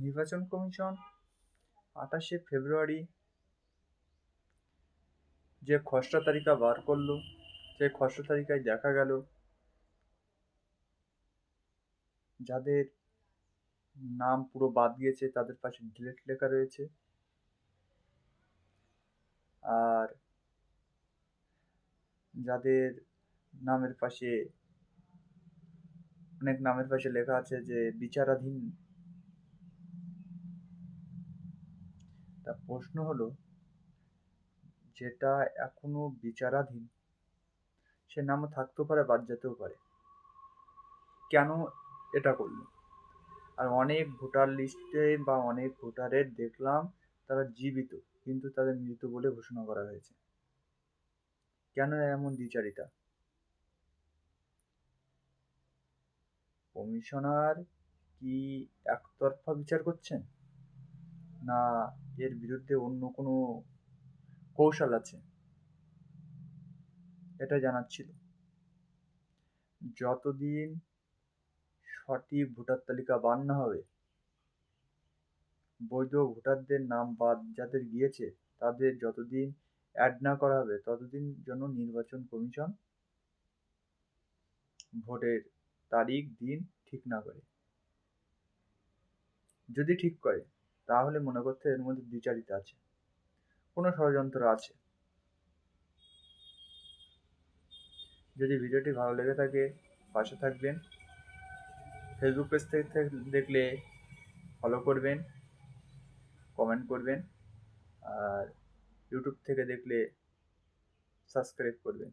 নির্বাচন কমিশন 28শে ফেব্রুয়ারি যে খসড়া তালিকা বার করলো, সেই খসড়া তালিকায় দেখা গেল যাদের নাম পুরো বাদ গিয়েছে তাদের পাশে ডিলিট লেখা রয়েছে, আর যাদের নামের পাশে অনেক নামের পাশে লেখা আছে যে বিচারাধীন। তা প্রশ্ন হলো, যেটা এখনো বিচারাধীন সে নামও থাকতেও পারে, বাদ যেতেও পারে, কেন এটা করলো? আর অনেক ভোটার লিস্টে বা অনেক ভোটারের দেখলাম তারা জীবিত, কিন্তু তাদের মৃত বলে ঘোষণা করা হয়েছে। কেন এমন দ্বিচারিতা? কমিশনার কি একতরফা বিচার করছেন, না এর বিরুদ্ধে অন্য কোনো কৌশল আছে? এটা জানার ছিল। যতদিন সঠিক ভোটার তালিকা বার না হবে, বৈধ ভোটারদের নাম বাদ যাদের গিয়েছে তাদের যতদিন অ্যাড না করা হবে, ততদিন যেন নির্বাচন কমিশন ভোটের তারিখ দিন ঠিক না করে। যদি ঠিক করে তাহলে মনে করতে এর মধ্যে দ্বিচারিতা আছে, কোনো ষড়যন্ত্র আছে। যদি ভিডিওটি ভালো লেগে থাকে পাশে থাকবেন। ফেসবুক পেজ থেকে দেখলে ফলো করবেন, কমেন্ট করবেন, আর ইউটিউব থেকে দেখলে সাবস্ক্রাইব করবেন।